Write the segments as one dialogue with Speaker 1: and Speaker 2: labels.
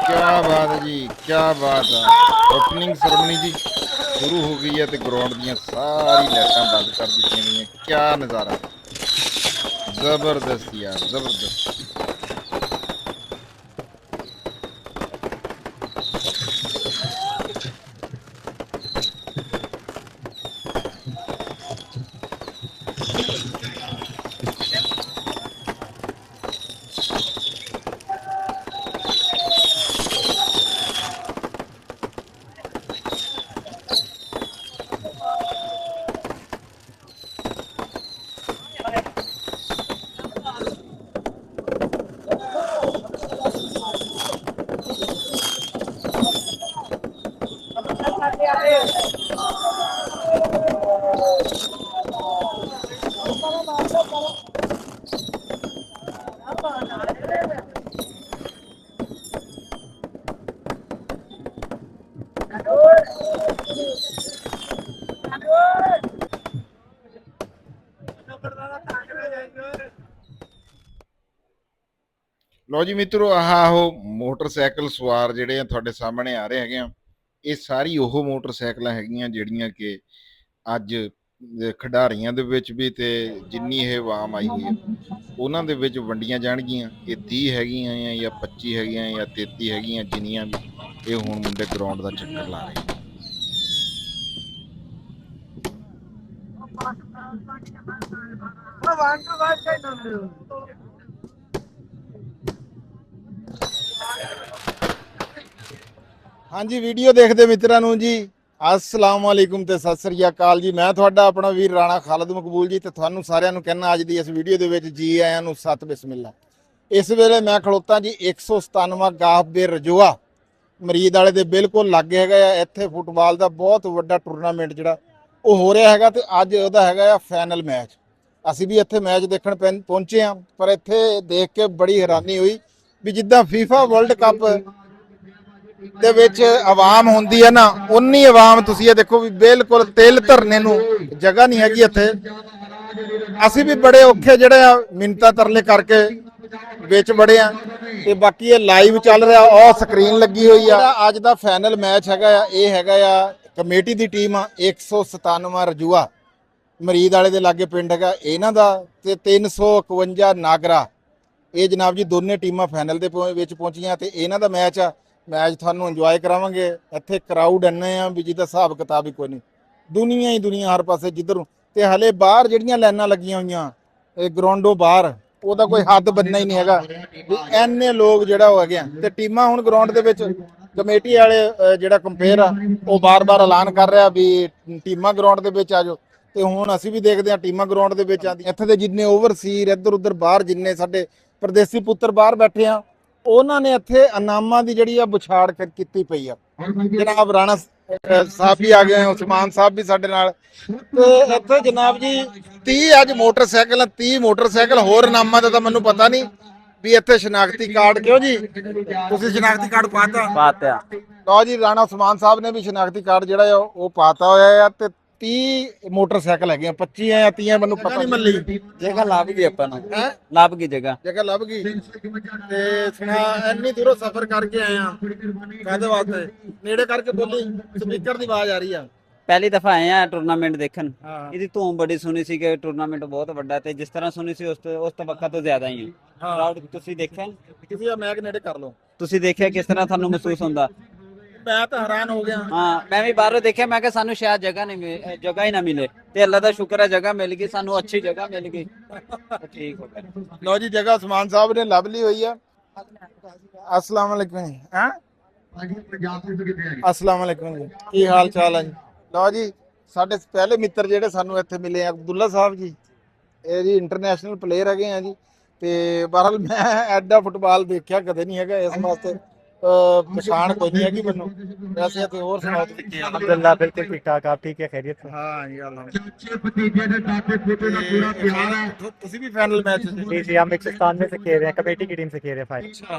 Speaker 1: क्या बात है जी, क्या बात है। ओपनिंग सेरेमनी जी शुरू हो गई है तो ग्राउंड दी सारी लाइटां बंद कर दी गई। क्या नज़ारा, जबरदस्त यार, जबरदस्त। ਲਓ ਜੀ ਮਿੱਤਰੋ, ਉਹ ਮੋਟਰਸਾਈਕਲ ਸਵਾਰ ਜਿਹੜੇ ਆ ਤੁਹਾਡੇ ਸਾਹਮਣੇ ਆ ਰਹੇ ਹੈਗੇ ਆ। ਇਹ ਸਾਰੀ ਉਹ ਮੋਟਰਸਾਈਕਲਾਂ ਹੈਗੀਆਂ ਜਿਹੜੀਆਂ ਕਿ ਅੱਜ ਖਿਡਾਰੀਆਂ ਦੇ ਵਿੱਚ ਵੀ ਤੇ ਜਿੰਨੀ ਇਹ ਆਵਾਮ ਆਈ ਹੋਈ ਹੈ ਉਹਨਾਂ ਦੇ ਵਿੱਚ ਵੰਡੀਆਂ ਜਾਣਗੀਆਂ। ਇਹ 30 ਹੈਗੀਆਂ ਆ ਜਾਂ 25 ਹੈਗੀਆਂ ਜਾਂ 33 ਹੈਗੀਆਂ, ਜਿੰਨੀਆਂ ਵੀ ਇਹ ਹੁਣ ਮੁੰਡੇ ਗਰਾਊਂਡ ਦਾ ਚੱਕਰ ਲਾ ਰਹੇ। ਹਾਂਜੀ, ਵੀਡੀਓ ਦੇਖਦੇ ਮਿੱਤਰਾਂ ਨੂੰ ਜੀ अस्सलाम वालेकुम ਤੇ ਸਤਿ ਸ੍ਰੀ ਅਕਾਲ ਜੀ। ਮੈਂ ਤੁਹਾਡਾ ਆਪਣਾ ਵੀਰ ਰਾਣਾ ਖਾਲਦ ਮਕਬੂਲ ਜੀ ਤੇ ਤੁਹਾਨੂੰ ਸਾਰਿਆਂ ਨੂੰ ਕਹਿਣਾ ਅੱਜ ਦੀ ਇਸ ਵੀਡੀਓ ਦੇ ਵਿੱਚ ਜੀ ਆਇਆਂ ਨੂੰ ਸਤ ਬਿਸਮਿਲ੍ਲਾ। ਇਸ ਵੇਲੇ ਮੈਂ ਖਲੋਤਾ ਜੀ 197ਵਾਂ ਗਾਫਬੇ ਰਜੋਆ ਮਰੀਦ ਵਾਲੇ ਦੇ ਬਿਲਕੁਲ ਲਾਗੇ ਹੈਗਾ ਆ। ਇੱਥੇ ਫੁੱਟਬਾਲ ਦਾ ਬਹੁਤ ਵੱਡਾ ਟੂਰਨਾਮੈਂਟ ਜਿਹੜਾ ਉਹ ਹੋ ਰਿਹਾ ਹੈਗਾ ਤੇ ਅੱਜ ਉਹਦਾ ਹੈਗਾ ਆ ਫਾਈਨਲ ਮੈਚ। ਅਸੀਂ ਵੀ ਇੱਥੇ ਮੈਚ ਦੇਖਣ ਪਹੁੰਚੇ ਹਾਂ, ਪਰ ਇੱਥੇ ਦੇਖ ਕੇ ਬੜੀ ਹੈਰਾਨੀ ਹੋਈ ਵੀ ਜਿੱਦਾਂ ਫੀਫਾ ਵਰਲਡ ਕੱਪ ਦੇ ਵਿੱਚ ਆਵਾਮ ਹੁੰਦੀ ਹੈ ਨਾ, ਉਨੀ ਆਵਾਮ ਤੁਸੀਂ ਇਹ ਦੇਖੋ ਵੀ ਬਿਲਕੁਲ ਤਿਲ ਧਰਨੇ ਨੂੰ ਜਗ੍ਹਾ ਨਹੀਂ ਹੈਗੀ ਇੱਥੇ। ਅਸੀਂ ਵੀ ਬੜੇ ਔਖੇ ਜਿਹੜੇ ਆ ਮਿੰਨਤਾਂ ਤਰਲੇ ਕਰਕੇ ਵਿੱਚ ਬੜੇ ਆ ਤੇ ਬਾਕੀ ਇਹ ਲਾਈਵ ਚੱਲ ਰਿਹਾ, ਉਹ ਸਕਰੀਨ ਲੱਗੀ ਹੋਈ ਆ। ਅੱਜ ਦਾ ਫਾਈਨਲ ਮੈਚ ਹੈਗਾ ਆ, ਇਹ ਹੈਗਾ ਆ ਕਮੇਟੀ ਦੀ ਟੀਮ ਆ 197 ਰਜੂਆ ਮਰੀਦ ਵਾਲੇ ਦੇ ਲਾਗੇ ਪਿੰਡ ਹੈਗਾ ਇਹਨਾਂ ਦਾ, ਤੇ 351 ਨਾਗਰਾ। ਇਹ ਜਨਾਬ ਜੀ ਦੋਨੇ ਟੀਮਾਂ ਫਾਈਨਲ ਦੇ ਵਿੱਚ ਪਹੁੰਚੀਆਂ ਤੇ ਇਹਨਾਂ ਦਾ ਮੈਚ ਆ। ਮੈਚ ਤੁਹਾਨੂੰ ਇੰਜੋਏ ਕਰਾਵਾਂਗੇ। ਇੱਥੇ ਕਰਾਊਡ ਇੰਨੇ ਆ ਵੀ ਜਿਹਦਾ ਹਿਸਾਬ ਕਿਤਾਬ ਹੀ ਕੋਈ ਨਹੀਂ, ਦੁਨੀਆ ਹੀ ਦੁਨੀਆ ਹਰ ਪਾਸੇ ਜਿੱਧਰ। ਤੇ ਹਲੇ ਬਾਹਰ ਜਿਹੜੀਆਂ ਲਾਈਨਾਂ ਲੱਗੀਆਂ ਹੋਈਆਂ ਇਹ ਗਰਾਊਂਡੋਂ ਬਾਹਰ, ਉਹਦਾ ਕੋਈ ਹੱਦ ਬੰਨਣਾ ਹੀ ਨਹੀਂ ਹੈਗਾ ਵੀ ਐਨੇ ਲੋਕ ਜਿਹੜਾ ਹੋ ਹੈਗੇ ਆ। ਤੇ ਟੀਮਾਂ ਹੁਣ ਗਰਾਊਂਡ ਦੇ ਵਿੱਚ ਕਮੇਟੀ ਵਾਲੇ ਜਿਹੜਾ ਕੰਪੇਅਰ ਆ ਉਹ ਬਾਰ-ਬਾਰ ਐਲਾਨ ਕਰ ਰਿਹਾ ਵੀ ਟੀਮਾਂ ਗਰਾਊਂਡ ਦੇ ਵਿੱਚ ਆ ਜਾਓ। ਤੇ ਹੁਣ ਅਸੀਂ ਵੀ ਦੇਖਦੇ ਹਾਂ ਟੀਮਾਂ ਗਰਾਊਂਡ ਦੇ ਵਿੱਚ ਆਉਂਦੀਆਂ। ਇੱਥੇ ਦੇ ਜਿੰਨੇ ਓਵਰਸੀਰ ਇੱਧਰ ਉੱਧਰ ਬਾਹਰ ਜਿੰਨੇ ਸਾਡੇ ਪਰਦੇਸੀ ਪੁੱਤਰ ਬਾਹਰ ਬੈਠੇ ਆ, ਉਹਨਾਂ ਨੇ ਇੱਥੇ ਇਨਾਮਾਂ ਦੀ ਜਿਹੜੀ ਆ ਵਿਛਾੜ ਕੀਤੀ ਪਈ ਆ। ਜਨਾਬ ਰਾਣਾ ਸਾਹਿਬ ਵੀ ਆ ਗਏ, ਉਸਮਾਨ ਸਾਹਿਬ ਵੀ ਸਾਡੇ ਨਾਲ। ਤੇ ਇੱਥੇ ਜਨਾਬ ਜੀ 30 ਅੱਜ ਮੋਟਰਸਾਈਕਲ, 30 ਮੋਟਰਸਾਈਕਲ, ਹੋਰ ਇਨਾਮਾਂ ਦਾ ਤਾਂ ਮੈਨੂੰ ਪਤਾ ਨਹੀਂ ਵੀ ਇੱਥੇ ਸ਼ਨਾਖਤੀ ਕਾਰਡ। ਕਿਉਂ ਜੀ ਤੁਸੀਂ ਸ਼ਨਾਖਤੀ ਕਾਰਡ ਪਾਤਾ? ਲਓ ਜੀ, ਰਾਣਾ ਉਸਮਾਨ ਸਾਹਿਬ ਨੇ ਵੀ ਸ਼ਨਾਖਤੀ ਕਾਰਡ ਜਿਹੜਾ ਆ ਉਹ ਪਾਤਾ ਹੋਇਆ ਆ। ਤੇ 30 ਮੋਟਰਸਾਈਕਲ ਹੈਗੇ, 25 ਜਾਂ 30 ਮੈਨੂੰ ਪਤਾ ਨਹੀਂ। ਮੱਲੀ
Speaker 2: ਜਗ੍ਹਾ ਲੱਭ ਗਈ ਆਪਾਂ ਨੂੰ, ਲੱਭ ਗਈ ਜਗ੍ਹਾ
Speaker 1: ਲੱਭ ਗਈ। ਤੇ ਸੁਣਾ ਇੰਨੀ ਦੂਰੋਂ ਸਫ਼ਰ ਕਰਕੇ ਆਏ ਆ, ਕਾਹਦੇ ਵਾਸਤੇ? ਨੇੜੇ ਕਰਕੇ ਬੋਲੀ, ਸਪੀਕਰ ਦੀ ਆਵਾਜ਼ ਆ ਰਹੀ ਆ।
Speaker 2: ਪਹਿਲੀ ਦਫਾ ਆਏ ਆ ਟੂਰਨਾਮੈਂਟ ਦੇਖਣ। ਇਹਦੀ ਧੂਮ ਬੜੀ ਸੁਣੀ ਸੀ ਕਿ ਟੂਰਨਾਮੈਂਟ ਬਹੁਤ ਵੱਡਾ, ਤੇ ਜਿਸ ਤਰ੍ਹਾਂ ਸੁਣੀ ਸੀ ਉਸ ਤਬੱਕਾ ਤੋਂ ਜ਼ਿਆਦਾ ਹੀ ਹੈ। ਕਰਾਊਡ ਤੁਸੀਂ ਦੇਖਿਆ,
Speaker 1: ਤੁਸੀਂ ਮੈਚ ਨੇੜੇ ਕਰ ਲਓ,
Speaker 2: ਤੁਸੀਂ ਦੇਖਿਆ ਕਿਸ ਤਰ੍ਹਾਂ ਤੁਹਾਨੂੰ ਮਹਿਸੂਸ ਹੁੰਦਾ?
Speaker 1: ਮੈਂ ਤਾਂ ਹੈਰਾਨ ਹੋ ਗਿਆ।
Speaker 2: ਹਾਂ, ਮੈਂ ਵੀ ਬਾਹਰੋਂ ਦੇਖਿਆ, ਮੈਂ ਕਿਹਾ ਸਾਨੂੰ ਸ਼ਾਇਦ ਜਗ੍ਹਾ ਹੀ ਨਾ ਮਿਲੇ, ਤੇ ਅੱਲਾ ਦਾ ਸ਼ੁਕਰ ਹੈ ਜਗ੍ਹਾ ਮਿਲ ਗਈ ਸਾਨੂੰ, ਅੱਛੀ ਜਗ੍ਹਾ ਮਿਲ ਗਈ, ਠੀਕ ਹੋ ਗਿਆ।
Speaker 1: ਲਓ ਜੀ, ਜਗ੍ਹਾ ਉਸਮਾਨ ਸਾਹਿਬ ਨੇ ਲੱਭ ਲਈ ਹੋਈ ਆ। अस्सलाम वालेकुम जी। हैं अस्सलाम वालेकुम जी, की हाल चाल है जी? लो जी, ਸਾਡੇ ਪਹਿਲੇ ਮਿੱਤਰ ਜਿਹੜੇ ਸਾਨੂੰ ਇੱਥੇ ਮਿਲੇ ਆ, ਅਬਦੁੱਲਾ ਸਾਹਿਬ ਜੀ, ਇਹ ਜੀ ਇੰਟਰਨੈਸ਼ਨਲ ਪਲੇਅਰ ਹੈਗੇ ਆ ਜੀ। ਤੇ ਬਹਰਹਾਲ ਮੈਂ ਐਡਾ ਫੁੱਟਬਾਲ ਦੇਖਿਆ ਕਦੇ ਨਹੀਂ ਹੈਗਾ, ਇਸ ਵਾਸਤੇ ਪਛਾਣ ਕੋਈ ਨਹੀਂ ਹੈਗੀ ਮੈਨੂੰ। ਵੈਸੇ ਤੇ ਹੋਰ ਸੁਣਾਓ ਤੁਸੀਂ ਕੀ ਹਾਲ?
Speaker 3: अल्हम्दुलिल्लाह बिल्कुल ठीक ठाक। आप ठीक है? खैरियत से?
Speaker 1: ਹਾਂ ਜੀ ਤੁਸੀਂ ਵੀ ਫਾਈਨਲ ਮੈਚ
Speaker 3: जी जी, हम 197 से खेल रहे हैं, कमेटी की टीम से खेल रहे हैं फाइनल।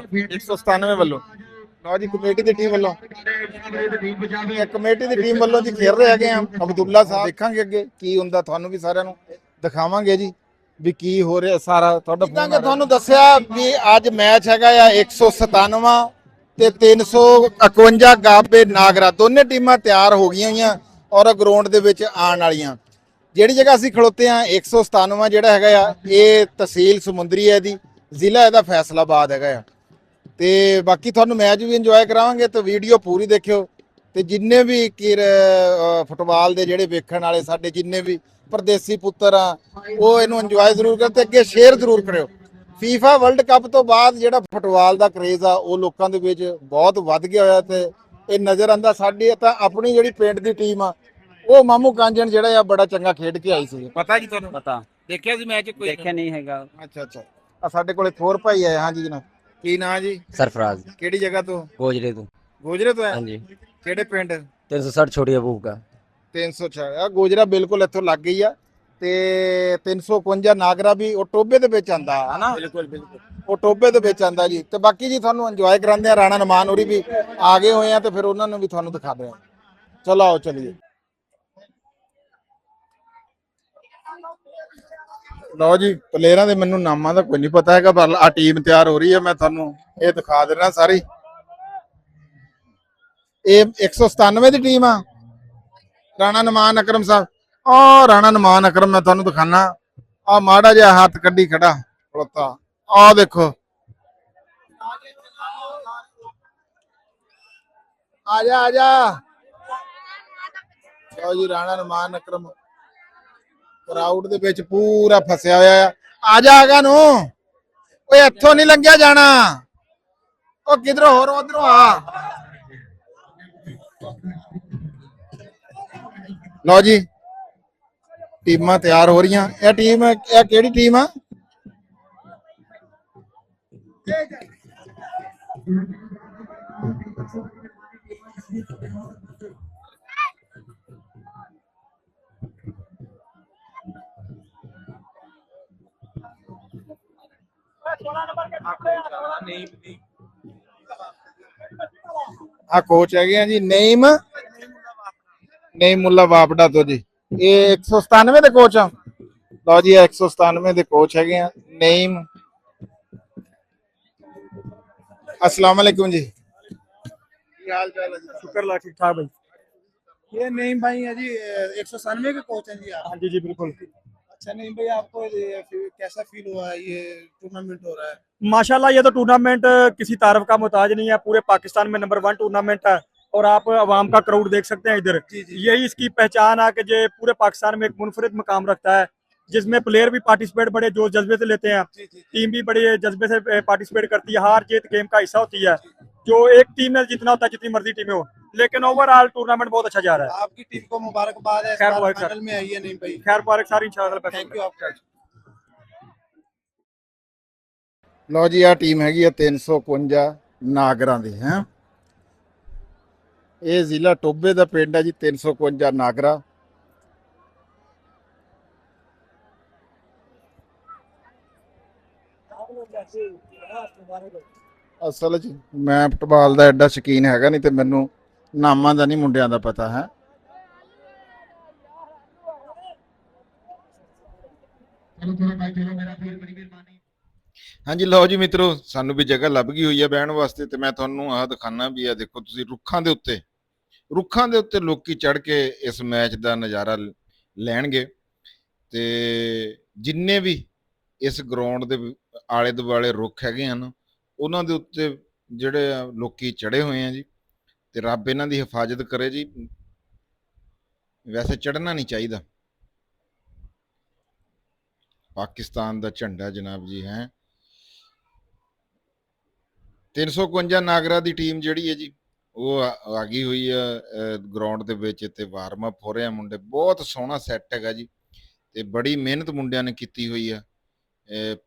Speaker 1: 197 ਵੱਲੋਂ ਲਓ ਜੀ ਕਮੇਟੀ ਦੀ ਟੀਮ ਵੱਲੋਂ, ਕਮੇਟੀ ਦੀ ਟੀਮ ਵੱਲੋਂ ਜੀ ਖੇਡ ਰਹੇ ਹੈਗੇ ਆ ਅਬਦੁੱਲਾ ਸਾਹਿਬ। ਦੇਖਾਂਗੇ ਅੱਗੇ ਕੀ ਹੁੰਦਾ, ਤੁਹਾਨੂੰ ਵੀ ਸਾਰਿਆਂ ਨੂੰ ਦਿਖਾਵਾਂਗੇ ਜੀ ਵੀ ਕੀ ਹੋ ਰਿਹਾ ਸਾਰਾ। ਤੁਹਾਡਾ ਤੁਹਾਨੂੰ ਦੱਸਿਆ ਵੀ ਅੱਜ ਮੈਚ ਹੈਗਾ ਆ 197 ਤੇ 351 ਗਾਬੇ ਨਾਗਰਾ, ਦੋਨੇ ਟੀਮਾਂ ਤਿਆਰ ਹੋ ਗਈਆਂ ਹੋਈਆਂ ਔਰ ਗਰਾਊਂਡ ਦੇ ਵਿੱਚ ਆਉਣ ਵਾਲੀਆਂ। ਜਿਹੜੀ ਜਗ੍ਹਾ ਅਸੀਂ ਖਲੋਤੇ ਆ 197 ਜਿਹੜਾ ਹੈਗਾ ਆ, ਇਹ ਤਹਿਸੀਲ ਸਮੁੰਦਰੀ ਹੈ ਦੀ, ਜ਼ਿਲ੍ਹਾ ਇਹਦਾ ਫੈਸਲਾਬਾਦ ਹੈਗਾ ਆ। ਤੇ ਬਾਕੀ ਤੁਹਾਨੂੰ ਮੈਚ ਵੀ ਇੰਜੋਏ ਕਰਾਵਾਂਗੇ, ਤੇ ਵੀਡੀਓ ਪੂਰੀ ਦੇਖਿਓ। ਤੇ ਜਿੰਨੇ ਵੀ ਫੁੱਟਬਾਲ ਦੇ ਜਿਹੜੇ ਵੇਖਣ ਵਾਲੇ ਸਾਡੇ ਜਿੰਨੇ ਵੀ ਪਰਦੇਸੀ ਪੁੱਤਰ ਆ, ਉਹ ਇਹਨੂੰ ਇੰਜੋਏ ਜ਼ਰੂਰ ਕਰੋ ਤੇ ਅੱਗੇ ਸ਼ੇਅਰ ਜ਼ਰੂਰ ਕਰਿਓ। ਫੀਫਾ ਵਰਲਡ ਕੱਪ ਤੋਂ ਬਾਅਦ ਜਿਹੜਾ ਫੁੱਟਬਾਲ ਦਾ ਕਰੇਜ਼ ਆ ਉਹ ਲੋਕਾਂ ਦੇ ਵਿੱਚ ਬਹੁਤ ਵੱਧ ਗਿਆ ਹੋਇਆ, ਤੇ ਇਹ ਨਜ਼ਰ ਆਂਦਾ। ਸਾਡੀ ਤਾਂ ਆਪਣੀ ਜਿਹੜੀ ਪਿੰਡ ਦੀ ਟੀਮ ਆ, ਉਹ ਮਾਮੂ ਕਾਂਜਣ ਜਿਹੜਾ ਆ ਬੜਾ ਚੰਗਾ ਖੇਡ ਕੇ ਆਈ ਸੀ। ਪਤਾ ਜੀ ਤੁਹਾਨੂੰ?
Speaker 2: ਪਤਾ,
Speaker 1: ਦੇਖਿਆ ਸੀ ਮੈਚ? ਕੋਈ
Speaker 2: ਦੇਖਿਆ ਨਹੀਂ ਹੈਗਾ।
Speaker 1: ਅੱਛਾ ਅੱਛਾ। ਆ ਸਾਡੇ ਕੋਲੇ ਥੋਰ ਭਾਈ ਆਏ। ਹਾਂਜੀ ਜਨਾਬ, ਕੀ ਨਾਂ ਜੀ?
Speaker 4: सरफराज
Speaker 1: ਕਿਹੜੀ ਜਗ੍ਹਾ ਤੋਂ?
Speaker 4: गोजरे तो।
Speaker 1: ਗੋਜਰੇ ਤੋਂ
Speaker 4: हाँ
Speaker 1: ਆਏ?
Speaker 4: जी,
Speaker 1: ਕਿਹੜੇ ਪਿੰਡ?
Speaker 4: 360 छोटी अबूब का।
Speaker 1: 306 ਆ ਗੋਜਰਾ ਬਿਲਕੁਲ ਇੱਥੋਂ ਲੱਗ ਗਈ ਆ। ਤੇ 351 ਨਾਗਰਾ ਵੀ ਉਹ ਟੋਬੇ ਦੇ ਵਿੱਚ ਆਂਦਾ ਹਨਾ? ਬਿਲਕੁਲ ਬਿਲਕੁਲ, ਉਹ ਟੋਬੇ ਦੇ ਵਿੱਚ ਆਂਦਾ ਜੀ। ਤੇ ਬਾਕੀ ਜੀ ਤੁਹਾਨੂੰ ਇੰਜੋਏ ਕਰਾਉਂਦੇ ਆ, ਰਾਣਾ ਨਮਾਨ ਹੋਰੀ ਵੀ ਆ ਗਏ ਹੋਏ ਆ, ਤੇ ਫਿਰ ਉਹਨਾਂ ਨੂੰ ਵੀ ਤੁਹਾਨੂੰ ਦਿਖਾਦੇ ਆ। ਚਲੋ ਆਓ ਚਲੀਏ। ਲਓ ਜੀ, ਪਲੇਅਰਾਂ ਦੇ ਮੈਨੂੰ ਨਾਮਾਂ ਦਾ ਕੋਈ ਨਹੀਂ ਪਤਾ ਹੈਗਾ, ਪਰ ਆ ਟੀਮ ਤਿਆਰ ਹੋ ਰਹੀ ਹੈ, ਮੈਂ ਤੁਹਾਨੂੰ ਇਹ ਦਿਖਾ ਦੇਣਾ ਸਾਰੀ। ਇਹ 197 ਦੀ ਟੀਮ ਆ, ਰਾਣਾ ਨਮਾਨ ਅਕਰਮ ਸਾਹਿਬ। ਆ ਰਾਣਾ ਨਮਾਨ ਅਕਰਮ ਮੈਂ ਤੁਹਾਨੂੰ ਦਿਖਾਣਾ, ਆ ਮਾੜਾ ਜਿਹਾ ਹੱਥ ਕੱਢੀ ਖੜਾ ਖੜੋਤਾ, ਆ ਦੇਖੋ। ਆ ਜਾ ਆ ਜਾ। ਲਓ ਜੀ, ਰਾਣਾ ਨਮਾਨ ਅਕਰਮ ਕਰਾਊਡ ਦੇ ਵਿੱਚ ਪੂਰਾ ਫਸਿਆ ਹੋਇਆ ਆ। ਆ ਜਾ ਆਗਾ ਨੂੰ, ਓਏ ਇੱਥੋਂ ਨਹੀਂ ਲੰਘਿਆ ਜਾਣਾ, ਉਹ ਕਿਧਰੋਂ ਹੋਰ ਉਧਰੋਂ ਆ। ਲਓ ਜੀ, ਟੀਮਾਂ ਤਿਆਰ ਹੋ ਰਹੀਆਂ। ਇਹ ਟੀਮ, ਇਹ ਕਿਹੜੀ ਟੀਮ ਆ? ਆ ਕੋਚ ਹੈਗੇ ਆ ਜੀ, ਨਈਮ ਮੁੱਲਾ ਵਾਪੜਾ ਤੋਂ ਜੀ। ਇਹ 197 ਦੇ ਕੋਚ ਆ। ਲਓ ਜੀ, 197 ਦੇ ਕੋਚ ਹੈਗੇ ਆ ਨਈਮ। अस्सलाम वालेकुम जी, क्या हाल चाल है जी?
Speaker 3: शुक्र अल्लाह, ठीक ठाक भाई।
Speaker 5: ये नईम भाई है जी 197 के कोच हैं जी आप।
Speaker 3: हाँ जी जी बिल्कुल।
Speaker 5: अच्छा नईम भाई, आपको कैसा फील हुआ है ये टूर्नामेंट हो रहा है?
Speaker 3: माशाल्लाह, ये तो टूर्नामेंट किसी तारीफ का मोहताज नहीं है, पूरे पाकिस्तान में नंबर 1 टूर्नामेंट है। और आप अवाम का क्राउड देख सकते हैं इधर।
Speaker 5: जी जी।
Speaker 3: यही इसकी पहचान है कि ये पूरे पाकिस्तान में एक मुनफरिद मकाम रखता है, जिसमें प्लेयर भी पार्टिसिपेट बड़े जोश जज्बे से लेते हैं,
Speaker 5: जी जी।
Speaker 3: टीम भी बड़े जज्बे से पार्टिसिपेट करती है। हार जीत गेम का हिस्सा होती है, जो एक टीम में जितना होता है जितनी मर्जी टीमें हो, लेकिन ओवरऑल टूर्नामेंट बहुत अच्छा जा रहा है।
Speaker 5: आपकी टीम को मुबारकबाद है,
Speaker 3: खैर मुबारक
Speaker 5: फाइनल में आई है नईम भाई।
Speaker 3: खैर मुबारक सारी इंशाल्लाह।
Speaker 5: थैंक यू आपका।
Speaker 1: ਲਓ ਜੀ, ਆ ਟੀਮ ਹੈਗੀ ਆ 351 ਨਾਗਰਾਂ ਦੀ ਹੈ। ਇਹ ਜ਼ਿਲ੍ਹਾ ਟੋਬੇ ਦਾ ਪਿੰਡ ਹੈ ਜੀ, 351 ਨਾਗਰਾ। ਅਸਲ 'ਚ ਮੈਂ ਫੁੱਟਬਾਲ ਦਾ ਐਡਾ ਸ਼ੌਕੀਨ ਹੈਗਾ ਨਹੀਂ, ਤੇ ਮੈਨੂੰ ਨਾਮਾਂ ਦਾ ਨਹੀਂ ਮੁੰਡਿਆਂ ਦਾ ਪਤਾ ਹੈ। ਹਾਂਜੀ ਲਓ ਜੀ ਮਿੱਤਰੋ, ਸਾਨੂੰ ਵੀ ਜਗ੍ਹਾ ਲੱਭ ਗਈ ਹੋਈ ਹੈ ਬਹਿਣ ਵਾਸਤੇ, ਤੇ ਮੈਂ ਤੁਹਾਨੂੰ ਆਹ ਦਿਖਾਣਾ ਵੀ ਆ ਦੇਖੋ ਤੁਸੀਂ, ਰੁੱਖਾਂ ਦੇ ਉੱਤੇ ਲੋਕੀ ਚੜ ਕੇ ਇਸ ਮੈਚ ਦਾ ਨਜ਼ਾਰਾ ਲੈਣਗੇ। ਤੇ ਜਿੰਨੇ ਵੀ ਇਸ ਗਰਾਊਂਡ ਦੇ ਆਲੇ ਦੁਆਲੇ ਰੁੱਖ ਹੈਗੇ ਹਨ, ਉਹਨਾਂ ਦੇ ਉੱਤੇ ਜਿਹੜੇ ਲੋਕੀ ਚੜੇ ਹੋਏ ਆ ਜੀ, ਤੇ ਰੱਬ ਇਹਨਾਂ ਦੀ ਹਿਫਾਜ਼ਤ ਕਰੇ ਜੀ। ਵੈਸੇ ਚੜ੍ਹਨਾ ਨਹੀਂ ਚਾਹੀਦਾ, ਪਾਕਿਸਤਾਨ ਦਾ ਝੰਡਾ ਜਨਾਬ ਜੀ ਹੈ। 351 ਨਾਗਰਾ ਦੀ ਟੀਮ ਜਿਹੜੀ ਹੈ ਜੀ, ਉਹ ਆ ਗਈ ਹੋਈ ਆ ਗਰਾਊਂਡ ਦੇ ਵਿੱਚ ਤੇ ਵਾਰਮ ਅਪ ਹੋ ਰਿਹਾ ਮੁੰਡੇ। ਬਹੁਤ ਸੋਹਣਾ ਸੈੱਟ ਹੈਗਾ ਜੀ ਤੇ ਬੜੀ ਮਿਹਨਤ ਮੁੰਡਿਆਂ ਨੇ ਕੀਤੀ ਹੋਈ ਆ।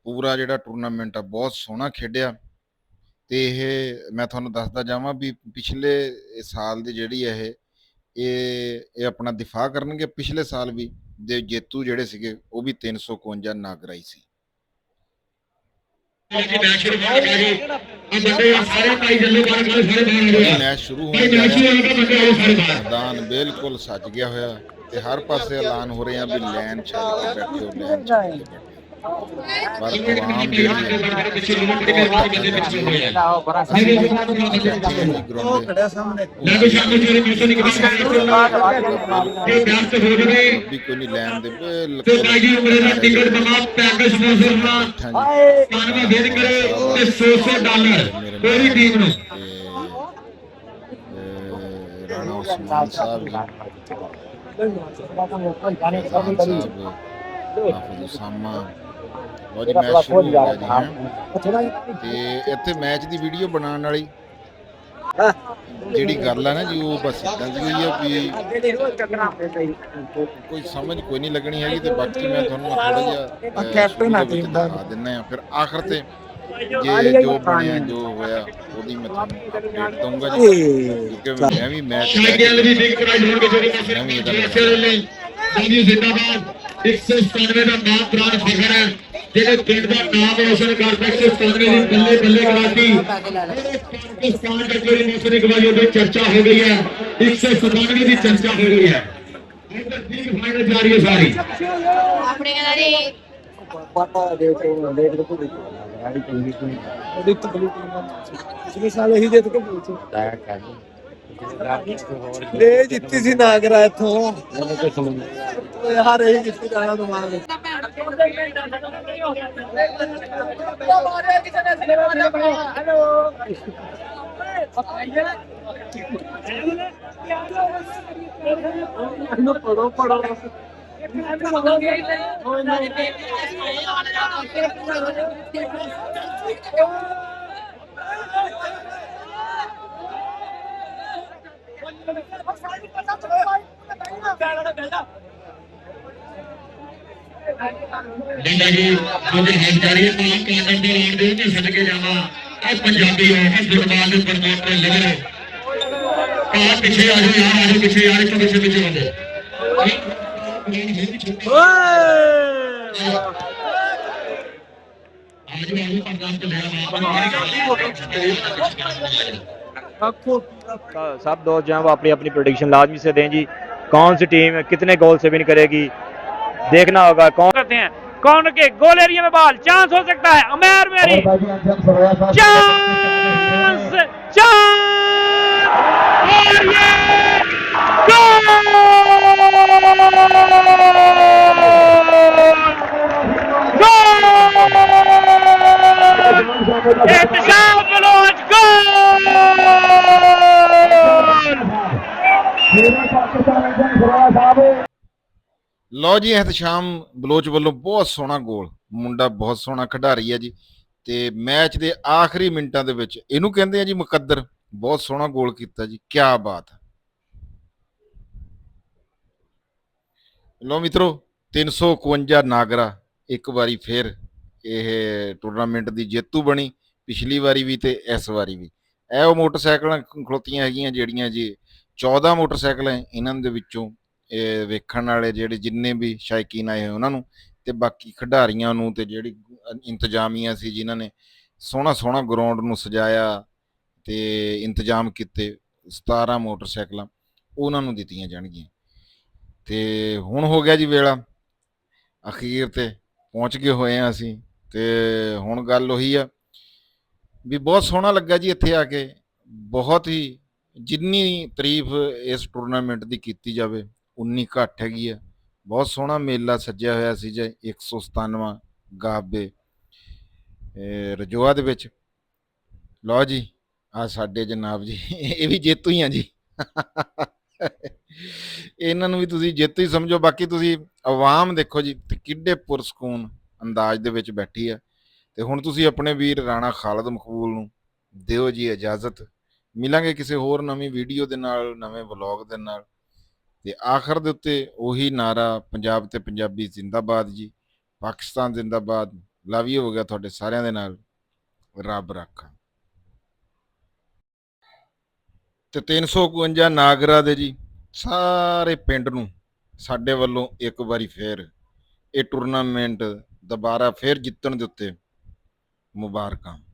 Speaker 1: ਪੂਰਾ ਜਿਹੜਾ ਟੂਰਨਾਮੈਂਟ ਆ ਬਹੁਤ ਸੋਹਣਾ ਖੇਡਿਆ ਤੇ ਇਹ ਮੈਂ ਤੁਹਾਨੂੰ ਦੱਸਦਾ ਜਾਵਾਂ ਵੀ ਪਿਛਲੇ ਸਾਲ ਦੀ ਜਿਹੜੀ ਇਹ ਆਪਣਾ ਦਿਫਾ ਕਰਨਗੇ। ਪਿਛਲੇ ਸਾਲ ਵੀ ਦੇ ਜੇਤੂ ਜਿਹੜੇ ਸੀਗੇ ਉਹ ਵੀ 351 ਨਾਗਰਾਈ ਸੀ। ਮੈਚ ਸ਼ੁਰੂ ਹੋਣ ਲੱਗਾ, ਮੈਦਾਨ ਬਿਲਕੁਲ ਸੱਜ ਗਿਆ ਹੋਇਆ ਤੇ ਹਰ ਪਾਸੇ ਐਲਾਨ ਹੋ ਰਹੇ ਆ ਵੀ ਲੈਨ ਛੱਡ ਕੇ ਬੈਠੋ, ਲੈਨ ਛੱਡ ਕੇ ਬੈਠੋ। ਪਰ ਆਵਾਮ ਜਿਹੜੀ ਵੀ ਕੋਈ ਨਹੀਂ ਲੈਣ ਦੇ ਰਾਣਾ ਉਸਮਾਨ ਸਾਹਿਬ ਸਾਮਾ ਲੋ ਜੀ ਮੈਚ ਸ਼ੁਰੂ ਹੋ ਗਿਆ ਜੀ ਹੈਂ। ਤੇ ਇੱਥੇ ਮੈਚ ਦੀ ਵੀਡੀਓ ਬਣਾਉਣ ਵਾਲੀ ਜਿਹੜੀ ਗੱਲ ਆ ਨਾ ਜੀ ਉਹ ਬਸ ਇਦਾਂ ਦੀ ਹੋਈ ਆ ਵੀ ਕੋਈ ਸਮਝ ਕੋਈ ਨਹੀਂ ਲੱਗਣੀ ਹੈਗੀ। ਤੇ ਬਾਕੀ ਮੈਂ ਤੁਹਾਨੂੰ ਥੋੜਾ ਜਿਹਾ ਕੈਪਟਨ ਆ ਟੀਮ ਦਾ ਦਿਖਾ ਦਿੰਦਾ ਆ, ਫਿਰ ਆਖਰ ਤੇ ਜੇ ਜੋ ਬਣਿਆ ਜੋ ਹੋਇਆ ਉਹਦੀ ਮੈਂ ਤੁਹਾਨੂੰ ਅਪਡੇਟ ਦਊਂਗਾ ਜੀ, ਕਿਉਂਕਿ ਮੈਂ ਵੀ ਮੈਚ
Speaker 4: ਜ਼ਿੰਦਾਬਾਦ 197 ਦਾ ਨਾਮ ਪ੍ਰਾਣ ਫਖਰ ਹੈ ਜਿਹੜੇ ਪਿੰਡ ਦਾ ਨਾਮ ਰੋਸ਼ਨ ਕਰਦਾ। 197 ਦੀ ਬੱਲੇ ਬੱਲੇ ਕਰਾਤੀ ਪਾਕਿਸਤਾਨ ਦਾ ਕੋਈ ਮੌਸਮ ਇੱਕ ਵਾਰ ਉਹਦੀ ਚਰਚਾ ਹੋ ਗਈ ਹੈ। 197 ਦੀ ਚਰਚਾ ਹੋ ਗਈ ਹੈ। ਅੰਦਰ ਦੀ ਫਾਈਨਲ ਜਾ ਰਹੀ ਹੈ ਸਾਰੀ ਆਪਣੇ ਕਹਿੰਦਾ ਪਾਪਾ ਦੇਖੋ ਦੇਖ ਦੇਖੋ ਗਾੜੀ ਚੰਗੀ ਕੋਈ ਦਿੱਤ ਬਲੀ ਪਿਛਲੇ ਸਾਲ ਇਹੀ ਜਿੱਤ ਕੇ ਪਹੁੰਚੇ ਇਹ ਜਿੱਤੀ ਸੀ ਨਾਗਰਾ ਇੱਥੋਂ ਯਾਰ ਇਹ ਜਿੱਤੀ ਜਾਣਾ ਦੁਬਾਰਾ ਪੜੋ ਪੜੋ ਡੰਡਾ ਜੀ ਉਹਦੇ ਹੱਥ ਜਾਰੀ ਮਾਂ ਕਾਰਨ ਦੇ ਲਾਣ ਦੇ ਨਹੀਂ ਛੱਡ ਕੇ ਜਾਵਾਂ। ਇਹ ਪੰਜਾਬੀ ਹੋ ਇਸ ਦੁਕਾਨ ਦੇ ਉੱਪਰ ਮੋਟ ਤੇ ਲੱਗੋ ਆ ਪਿੱਛੇ ਆ ਜਾਓ ਯਾਰ, ਆ ਜਾਓ ਪਿੱਛੇ ਯਾਰ, ਇੱਥੋਂ ਪਿੱਛੇ ਪਿੱਛੇ ਹੁੰਦੇ
Speaker 3: सब दोस्त जो है वो अपनी अपनी प्रेडिक्शन लाजमी से दें जी। कौन सी टीम कितने गोल से विन करेगी देखना होगा। कौन करते हैं कौन के गोल एरिया में बॉल चांस हो सकता है। अमेर मेरी चांस चांस और ये गोल एहतशाम बलोच गोल।
Speaker 1: ਲਓ ਜੀ ਇਹਤਸ਼ਾਮ ਬਲੋਚ ਵੱਲੋਂ ਬਹੁਤ ਸੋਹਣਾ ਗੋਲ, ਮੁੰਡਾ ਬਹੁਤ ਸੋਹਣਾ ਖਿਡਾਰੀ ਹੈ ਜੀ। ਤੇ ਮੈਚ ਦੇ ਆਖਰੀ ਮਿੰਟਾਂ ਦੇ ਵਿੱਚ ਇਹਨੂੰ ਕਹਿੰਦੇ ਆ ਜੀ ਮੁਕੱਦਰ, ਬਹੁਤ ਸੋਹਣਾ ਗੋਲ ਕੀਤਾ ਜੀ, ਕਿਆ ਬਾਤ। ਲਓ ਮਿੱਤਰੋ 351 ਨਾਗਰਾ ਇੱਕ ਵਾਰੀ ਫਿਰ ਇਹ ਟੂਰਨਾਮੈਂਟ ਦੀ ਜੇਤੂ ਬਣੀ, ਪਿਛਲੀ ਵਾਰੀ ਵੀ ਤੇ ਇਸ ਵਾਰੀ ਵੀ। ਇਹ ਉਹ ਮੋਟਰਸਾਈਕਲਾਂ ਖਲੋਤੀਆਂ ਹੈਗੀਆਂ ਜਿਹੜੀਆਂ ਜੀ 14 ਮੋਟਰਸਾਈਕਲ ਹੈ ਇਹਨਾਂ ਦੇ ਵਿੱਚੋਂ ਇਹ ਵੇਖਣ ਵਾਲੇ ਜਿਹੜੇ ਜਿੰਨੇ ਵੀ ਸ਼ਾਇਕੀਨ ਆਏ ਉਹਨਾਂ ਨੂੰ ਤੇ ਬਾਕੀ ਖਿਡਾਰੀਆਂ ਨੂੰ ਤੇ ਜਿਹੜੀ ਇੰਤਜ਼ਾਮੀਆਂ ਸੀ ਜਿਨ੍ਹਾਂ ਨੇ ਸੋਹਣਾ ਸੋਹਣਾ ਗਰਾਊਂਡ ਨੂੰ ਸਜਾਇਆ ਤੇ ਇੰਤਜ਼ਾਮ ਕੀਤੇ 17 ਮੋਟਰਸਾਈਕਲਾਂ ਉਹਨਾਂ ਨੂੰ ਦਿੱਤੀਆਂ ਜਾਣਗੀਆਂ। ਤੇ ਹੁਣ ਹੋ ਗਿਆ ਜੀ ਵੇਲਾ ਅਖੀਰ ਤੇ ਪਹੁੰਚ ਗਏ ਹੋਏ ਆ ਅਸੀਂ। ਤੇ ਹੁਣ ਗੱਲ ਉਹੀ ਆ ਵੀ ਬਹੁਤ ਸੋਹਣਾ ਲੱਗਾ ਜੀ ਇੱਥੇ ਆ ਕੇ। ਬਹੁਤ ਹੀ ਜਿੰਨੀ ਤਾਰੀਫ ਇਸ ਟੂਰਨਾਮੈਂਟ ਦੀ ਕੀਤੀ ਜਾਵੇ ਉਨੀ ਘੱਟ ਹੈਗੀ ਆ। ਬਹੁਤ ਸੋਹਣਾ ਮੇਲਾ ਸੱਜਿਆ ਹੋਇਆ ਸੀ ਜੀ 197ਵਾਂ ਗਾਬੇ ਰਜੋਆ ਦੇ ਵਿੱਚ। ਲਓ ਜੀ ਆ ਸਾਡੇ ਜਨਾਬ ਜੀ ਇਹ ਵੀ ਜੇਤੂ ਹੀ ਆ ਜੀ ਇਹਨਾਂ ਨੂੰ ਵੀ ਤੁਸੀਂ ਜੇਤੂ ਹੀ ਸਮਝੋ। ਬਾਕੀ ਤੁਸੀਂ ਆਵਾਮ ਦੇਖੋ ਜੀ ਤੇ ਕਿੱਡੇ ਪੁਰਸਕੂਨ ਅੰਦਾਜ਼ ਦੇ ਵਿੱਚ ਬੈਠੀ ਆ। ਤੇ ਹੁਣ ਤੁਸੀਂ ਆਪਣੇ ਵੀਰ ਰਾਣਾ ਖਾਲਦ ਮਕਬੂਲ ਨੂੰ ਦਿਓ ਜੀ ਇਜਾਜ਼ਤ ਮਿਲਾਂਗੇ ਕਿਸੇ ਹੋਰ ਨਵੀਂ ਵੀਡੀਓ ਦੇ ਨਾਲ, ਨਵੇਂ ਵਲੌਗ ਦੇ ਨਾਲ। ਤੇ ਆਖਰ ਦੇ ਉੱਤੇ ਉਹੀ ਨਾਰਾ, ਪੰਜਾਬ ਤੇ ਪੰਜਾਬੀ ਜ਼ਿੰਦਾਬਾਦ ਜੀ, ਪਾਕਿਸਤਾਨ ਜ਼ਿੰਦਾਬਾਦ। ਲਵ ਯੂ ਹੋ ਗਿਆ ਤੁਹਾਡੇ ਸਾਰਿਆਂ ਦੇ ਨਾਲ। ਰੱਬ ਰਾਖਾ। ਤੇ 352 ਨਾਗਰਾ ਦੇ ਜੀ ਸਾਰੇ ਪਿੰਡ ਨੂੰ ਸਾਡੇ ਵੱਲੋਂ ਇੱਕ ਵਾਰੀ ਫੇਰ ਇਹ ਟੂਰਨਾਮੈਂਟ ਦੁਬਾਰਾ ਫੇਰ ਜਿੱਤਣ ਦੇ ਉੱਤੇ ਮੁਬਾਰਕਾਂ।